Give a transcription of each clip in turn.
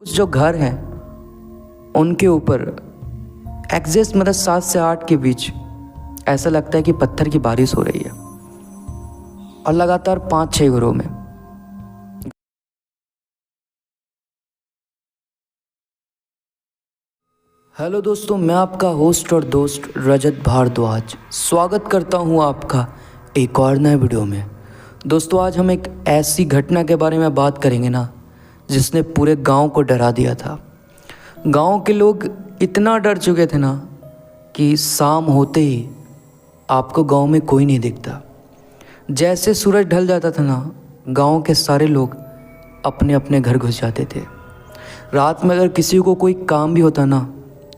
कुछ जो घर हैं उनके ऊपर एग्जैक्ट 7 से 8 के बीच ऐसा लगता है कि पत्थर की बारिश हो रही है और लगातार 5-6 घरों में। हेलो दोस्तों, मैं आपका होस्ट और दोस्त रजत भारद्वाज स्वागत करता हूं आपका एक और नए वीडियो में। दोस्तों, आज हम एक ऐसी घटना के बारे में बात करेंगे ना जिसने पूरे गांव को डरा दिया था। गांव के लोग इतना डर चुके थे ना कि शाम होते ही आपको गांव में कोई नहीं दिखता। जैसे सूरज ढल जाता था ना, गांव के सारे लोग अपने अपने घर घुस जाते थे। रात में अगर किसी को कोई काम भी होता ना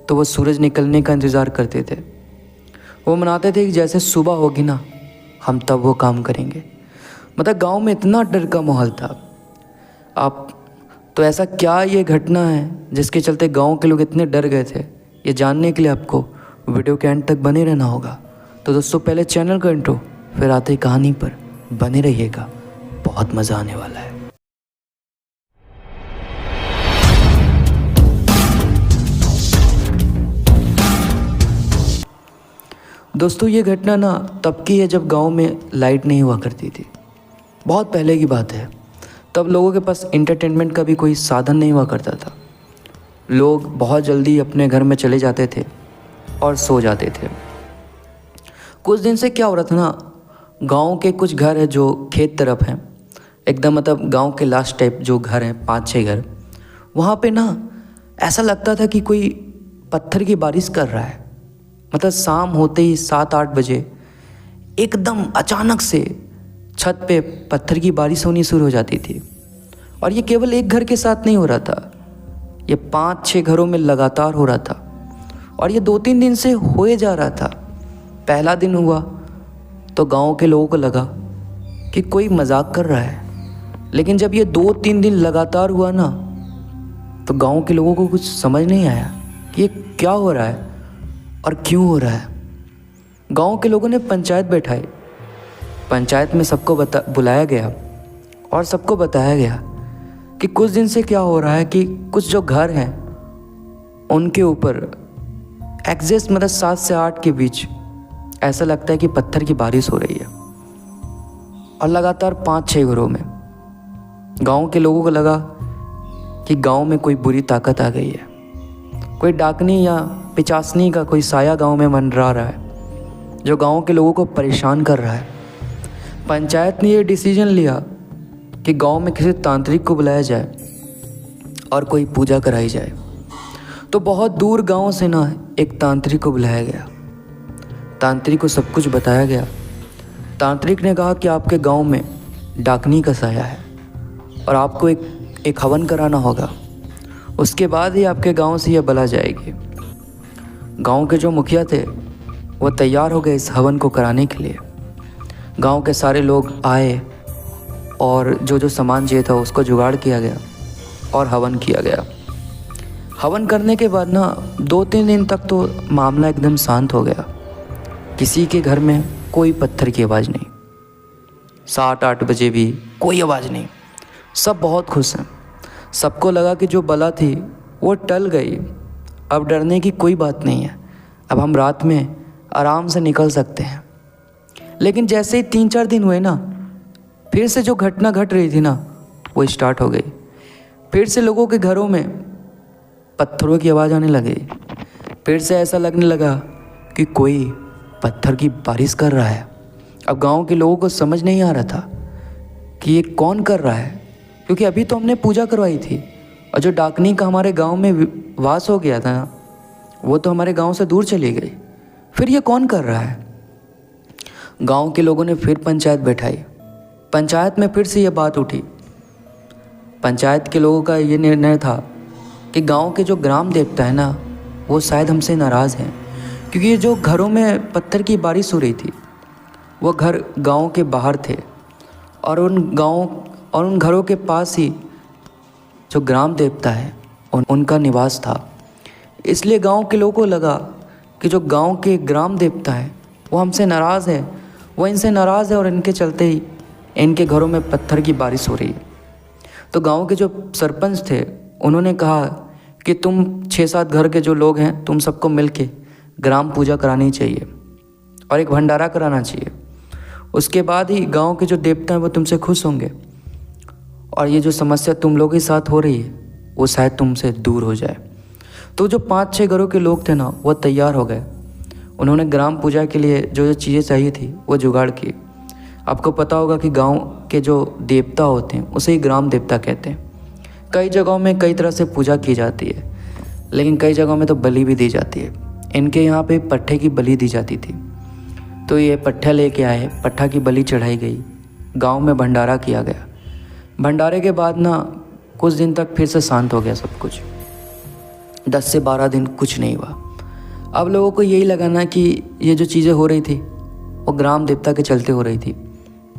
तो वो सूरज निकलने का इंतज़ार करते थे। वो मनाते थे कि जैसे सुबह होगी ना हम तब वो काम करेंगे। मतलब गांव में इतना डर का माहौल था। आप तो ऐसा क्या ये घटना है जिसके चलते गांव के लोग इतने डर गए थे, ये जानने के लिए आपको वीडियो के एंड तक बने रहना होगा। तो दोस्तों, पहले चैनल का इंट्रो, फिर आते ही कहानी पर। बने रहिएगा, बहुत मज़ा आने वाला है। दोस्तों, ये घटना ना तब की है जब गांव में लाइट नहीं हुआ करती थी। बहुत पहले की बात है। तब लोगों के पास एंटरटेनमेंट का भी कोई साधन नहीं हुआ करता था। लोग बहुत जल्दी अपने घर में चले जाते थे और सो जाते थे। कुछ दिन से क्या हो रहा था ना, गांव के कुछ घर है जो खेत तरफ हैं, एकदम मतलब गांव के लास्ट टाइप जो घर हैं 5-6 घर, वहाँ पे ना ऐसा लगता था कि कोई पत्थर की बारिश कर रहा है। मतलब शाम होते ही 7-8 बजे एकदम अचानक से छत पे पत्थर की बारिश होनी शुरू हो जाती थी। और ये केवल एक घर के साथ नहीं हो रहा था, ये 5-6 घरों में लगातार हो रहा था। और ये 2-3 दिन से होए जा रहा था। पहला दिन हुआ तो गांव के लोगों को लगा कि कोई मजाक कर रहा है। लेकिन जब ये 2-3 दिन लगातार हुआ ना तो गांव के लोगों को कुछ समझ नहीं आया कि ये क्या हो रहा है और क्यों हो रहा है। गांव के लोगों ने पंचायत बैठाई। पंचायत में सबको बुलाया गया और सबको बताया गया कि कुछ दिन से क्या हो रहा है कि कुछ जो घर हैं उनके ऊपर एग्जैक्ट 7 से 8 के बीच ऐसा लगता है कि पत्थर की बारिश हो रही है और लगातार 5-6 घरों में। गांव के लोगों को लगा कि गांव में कोई बुरी ताकत आ गई है, कोई डाकनी या पिचासनी का कोई साया गांव में मंडरा रहा है जो गांव के लोगों को परेशान कर रहा है। पंचायत ने ये डिसीजन लिया कि गांव में किसी तांत्रिक को बुलाया जाए और कोई पूजा कराई जाए। तो बहुत दूर गांव से ना एक तांत्रिक को बुलाया गया। तांत्रिक को सब कुछ बताया गया। तांत्रिक ने कहा कि आपके गांव में डाकनी का साया है और आपको एक हवन कराना होगा, उसके बाद ही आपके गांव से यह बला जाएगी। गांव के जो मुखिया थे वो तैयार हो गए इस हवन को कराने के लिए। गांव के सारे लोग आए और जो सामान चाहिए था उसको जुगाड़ किया गया और हवन किया गया। हवन करने के बाद ना 2-3 दिन तक तो मामला एकदम शांत हो गया। किसी के घर में कोई पत्थर की आवाज़ नहीं। 7-8 बजे भी कोई आवाज़ नहीं। सब बहुत खुश हैं। सबको लगा कि जो बला थी वो टल गई, अब डरने की कोई बात नहीं है, अब हम रात में आराम से निकल सकते हैं। लेकिन जैसे ही 3-4 दिन हुए ना, फिर से जो घटना घट रही थी ना वो स्टार्ट हो गई। फिर से लोगों के घरों में पत्थरों की आवाज़ आने लगी। फिर से ऐसा लगने लगा कि कोई पत्थर की बारिश कर रहा है। अब गांव के लोगों को समझ नहीं आ रहा था कि ये कौन कर रहा है, क्योंकि अभी तो हमने पूजा करवाई थी और जो डाकनी का हमारे गांव में वास हो गया था ना वो तो हमारे गांव से दूर चली गई। फिर ये कौन कर रहा है। गांव के लोगों ने फिर पंचायत बैठाई। पंचायत में फिर से ये बात उठी। पंचायत के लोगों का ये निर्णय था कि गांव के जो ग्राम देवता है ना वो शायद हमसे नाराज़ हैं, क्योंकि ये जो घरों में पत्थर की बारिश हो रही थी वो घर गांव के बाहर थे और उन घरों के पास ही जो ग्राम देवता है उनका निवास था। इसलिए गांव के लोगों को लगा कि जो गांव के ग्राम देवता है वो हमसे नाराज़ है, वो इनसे नाराज़ है और इनके चलते ही इनके घरों में पत्थर की बारिश हो रही है। तो गांव के जो सरपंच थे उन्होंने कहा कि तुम 6-7 घर के जो लोग हैं तुम सबको मिल के ग्राम पूजा करानी चाहिए और एक भंडारा कराना चाहिए। उसके बाद ही गांव के जो देवता हैं वो तुमसे खुश होंगे और ये जो समस्या तुम लोगों के साथ हो रही है वो शायद तुमसे दूर हो जाए। तो जो 5-6 घरों के लोग थे ना वो तैयार हो गए। उन्होंने ग्राम पूजा के लिए जो जो चीज़ें चाहिए थी वो जुगाड़ की। आपको पता होगा कि गांव के जो देवता होते हैं उसे ही ग्राम देवता कहते हैं। कई जगहों में कई तरह से पूजा की जाती है, लेकिन कई जगहों में तो बलि भी दी जाती है। इनके यहाँ पे पट्ठे की बलि दी जाती थी, तो ये पट्ठा लेके आए, पट्ठा की बलि चढ़ाई गई, गांव में भंडारा किया गया। भंडारे के बाद ना कुछ दिन तक फिर से शांत हो गया सब कुछ। 10 से 12 दिन कुछ नहीं हुआ। अब लोगों को यही लगा ना कि ये जो चीज़ें हो रही थी वो ग्राम देवता के चलते हो रही थी।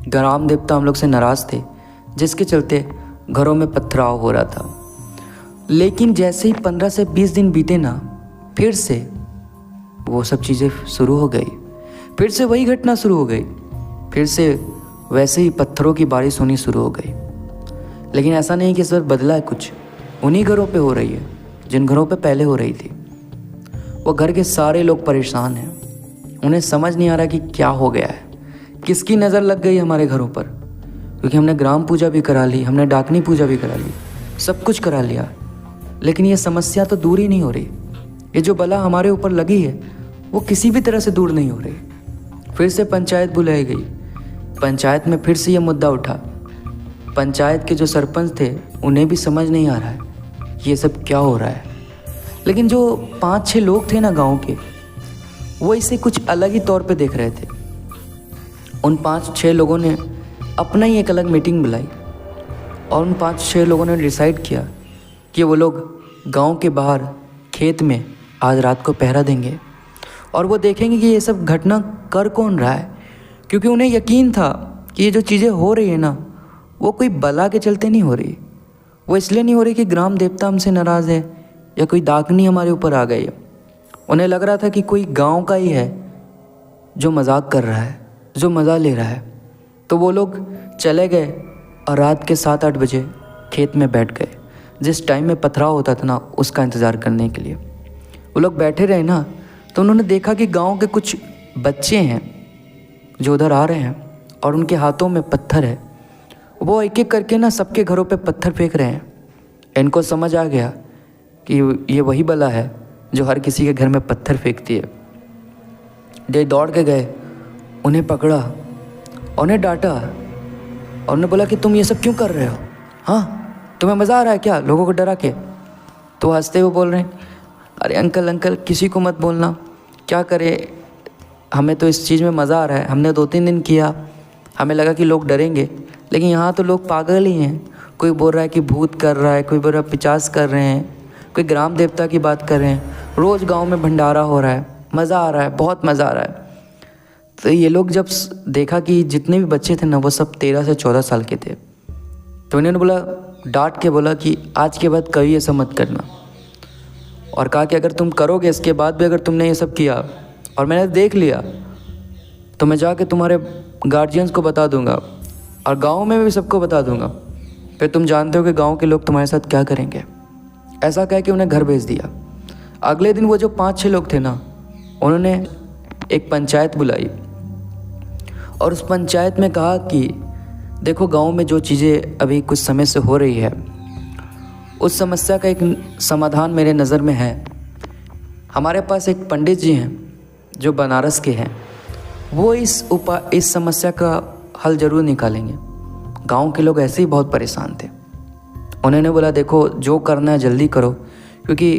ग्राम देवता हम लोग से नाराज़ थे, जिसके चलते घरों में पथराव हो रहा था। लेकिन जैसे ही 15 से 20 दिन बीते ना, फिर से वो सब चीज़ें शुरू हो गई। फिर से वही घटना शुरू हो गई। फिर से वैसे ही पत्थरों की बारिश होनी शुरू हो गई। लेकिन ऐसा नहीं कि इस बार बदला है कुछ, उन्हीं घरों पे हो रही है जिन घरों पे पहले हो रही थी। वो घर के सारे लोग परेशान हैं। उन्हें समझ नहीं आ रहा कि क्या हो गया है, किसकी नज़र लग गई हमारे घरों पर। क्योंकि हमने ग्राम पूजा भी करा ली, हमने डाकनी पूजा भी करा ली, सब कुछ करा लिया, लेकिन ये समस्या तो दूर ही नहीं हो रही। ये जो बला हमारे ऊपर लगी है वो किसी भी तरह से दूर नहीं हो रही। फिर से पंचायत बुलाई गई। पंचायत में फिर से ये मुद्दा उठा। पंचायत के जो सरपंच थे उन्हें भी समझ नहीं आ रहा है कि ये सब क्या हो रहा है। लेकिन जो 5-6 लोग थे ना गांव के, वो इसे कुछ अलग ही तौर पे देख रहे थे। उन 5-6 लोगों ने अपना ही एक अलग मीटिंग बुलाई और उन 5-6 लोगों ने डिसाइड किया कि वो लोग गांव के बाहर खेत में आज रात को पहरा देंगे और वो देखेंगे कि ये सब घटना कर कौन रहा है। क्योंकि उन्हें यकीन था कि ये जो चीज़ें हो रही है ना वो कोई बला के चलते नहीं हो रही। वो इसलिए नहीं हो रही कि ग्राम देवता हमसे नाराज़ है या कोई डाकनी हमारे ऊपर आ गई है। उन्हें लग रहा था कि कोई गांव का ही है जो मजाक कर रहा है, जो मज़ा ले रहा है। तो वो लोग चले गए और रात के 7-8 बजे खेत में बैठ गए। जिस टाइम में पथराव होता था ना उसका इंतज़ार करने के लिए वो लोग बैठे रहे ना, तो उन्होंने देखा कि गांव के कुछ बच्चे हैं जो उधर आ रहे हैं और उनके हाथों में पत्थर है। वो एक एक करके ना सबके घरों पे पत्थर फेंक रहे हैं। इनको समझ आ गया कि ये वही बला है जो हर किसी के घर में पत्थर फेंकती है। ये दौड़ के गए, उन्हें पकड़ा, उन्हें डांटा और उन्हें बोला कि तुम ये सब क्यों कर रहे हो? हाँ, तुम्हें मज़ा आ रहा है क्या लोगों को डरा के? तो हंसते हुए बोल रहे हैं, अरे अंकल किसी को मत बोलना, क्या करें, हमें तो इस चीज़ में मज़ा आ रहा है। हमने 2-3 दिन किया, हमें लगा कि लोग डरेंगे, लेकिन यहाँ तो लोग पागल ही हैं। कोई बोल रहा है कि भूत कर रहा है, कोई बोल रहा है पिचास कर रहे हैं, कोई ग्राम देवता की बात कर रहे हैं। रोज़ गांव में भंडारा हो रहा है, मज़ा आ रहा है, बहुत मज़ा आ रहा है। तो ये लोग जब देखा कि जितने भी बच्चे थे ना वो सब 13 से 14 साल के थे, तो इन्होंने बोला, डांट के बोला कि आज के बाद कभी ऐसा मत करना। और कहा कि अगर तुम करोगे इसके बाद भी अगर तुमने ये सब किया और मैंने देख लिया तो मैं जाके तुम्हारे गार्जियंस को बता दूंगा और गांव में भी सबको बता दूंगा। फिर तुम जानते हो कि गांव के लोग तुम्हारे साथ क्या करेंगे। ऐसा कह के उन्हें घर भेज दिया। अगले दिन वो जो 5-6 लोग थे ना, उन्होंने एक पंचायत बुलाई और उस पंचायत में कहा कि देखो गांव में जो चीज़ें अभी कुछ समय से हो रही है उस समस्या का एक समाधान मेरे नज़र में है। हमारे पास एक पंडित जी हैं जो बनारस के हैं, वो इस समस्या का हल ज़रूर निकालेंगे। गांव के लोग ऐसे ही बहुत परेशान थे। उन्होंने बोला देखो जो करना है जल्दी करो क्योंकि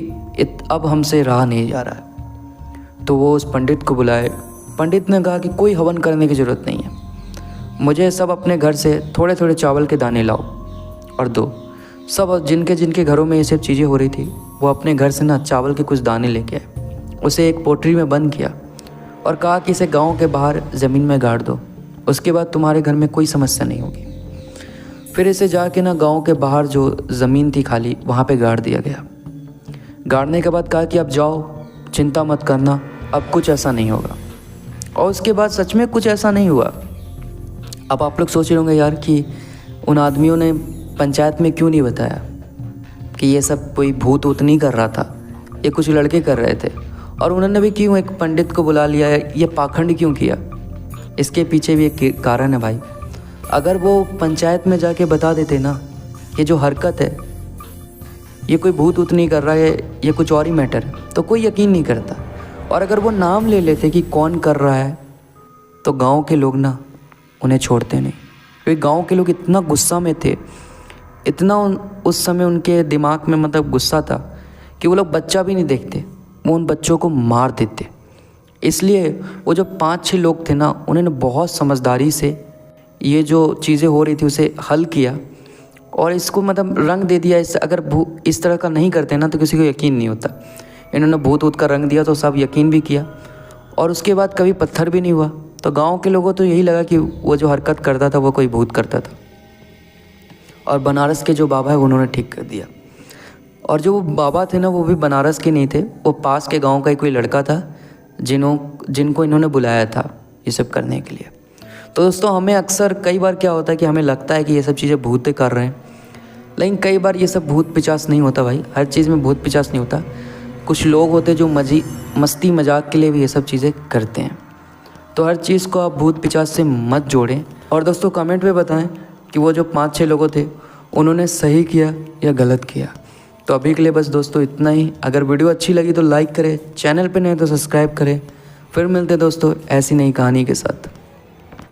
अब हमसे रहा नहीं जा रहा है। तो वो उस पंडित को बुलाए। पंडित ने कहा कि कोई हवन करने की ज़रूरत नहीं है, मुझे सब अपने घर से थोड़े थोड़े चावल के दाने लाओ और दो। सब जिनके घरों में ये सब चीज़ें हो रही थी वो अपने घर से ना चावल के कुछ दाने लेके आए, उसे एक पोटरी में बंद किया और कहा कि इसे गांव के बाहर ज़मीन में गाड़ दो, उसके बाद तुम्हारे घर में कोई समस्या नहीं होगी। फिर इसे जाके ना गांव के बाहर जो ज़मीन थी खाली वहाँ पे गाड़ दिया गया। गाड़ने के बाद कहा कि अब जाओ, चिंता मत करना, अब कुछ ऐसा नहीं होगा। और उसके बाद सच में कुछ ऐसा नहीं हुआ। अब आप लोग सोच रहे होंगे यार कि उन आदमियों ने पंचायत में क्यों नहीं बताया। कि ये सब कोई भूत ऊत नहीं कर रहा था, ये कुछ लड़के कर रहे थे। और उन्होंने भी क्यों एक पंडित को बुला लिया है, ये पाखंड क्यों किया? इसके पीछे भी एक कारण है भाई। अगर वो पंचायत में जाके बता देते ना, ये जो हरकत है ये कोई भूत ऊत नहीं कर रहा है, ये कुछ और ही मैटर है, तो कोई यकीन नहीं करता। और अगर वो नाम ले लेते कि कौन कर रहा है, तो गांव के लोग ना उन्हें छोड़ते नहीं, क्योंकि गांव के लोग इतना गुस्सा में थे, इतना उस समय उनके दिमाग में मतलब गुस्सा था कि वो लोग बच्चा भी नहीं देखते, वो उन बच्चों को मार देते। इसलिए वो जो 5-6 लोग थे ना, उन्होंने बहुत समझदारी से ये जो चीज़ें हो रही थी उसे हल किया और इसको मतलब रंग दे दिया। इस अगर इस तरह का नहीं करते ना तो किसी को यकीन नहीं होता। इन्होंने भूत ऊत का रंग दिया तो सब यकीन भी किया और उसके बाद कभी पत्थर भी नहीं हुआ। तो गांव के लोगों तो यही लगा कि वो जो हरकत करता था वो कोई भूत करता था। और बनारस के जो बाबा है उन्होंने ठीक कर दिया। और जो बाबा थे ना वो भी बनारस के नहीं थे, वो पास के गाँव का ही कोई लड़का था जिनको इन्होंने बुलाया था ये सब करने के लिए। तो दोस्तों हमें अक्सर कई बार क्या होता है कि हमें लगता है कि ये सब चीज़ें भूत कर रहे हैं, लेकिन कई बार ये सब भूत पिचास नहीं होता भाई। हर चीज़ में भूत पिचास नहीं होता। कुछ लोग होते जो मस्ती मजाक के लिए भी ये सब चीज़ें करते हैं। तो हर चीज़ को आप भूत पिचास से मत जोड़ें। और दोस्तों कमेंट में बताएं कि वो जो 5-6 लोगों थे उन्होंने सही किया या गलत किया। तो अभी के लिए बस दोस्तों इतना ही। अगर वीडियो अच्छी लगी तो लाइक करें, चैनल पर नहीं तो सब्सक्राइब करें। फिर मिलते दोस्तों ऐसी नई कहानी के साथ।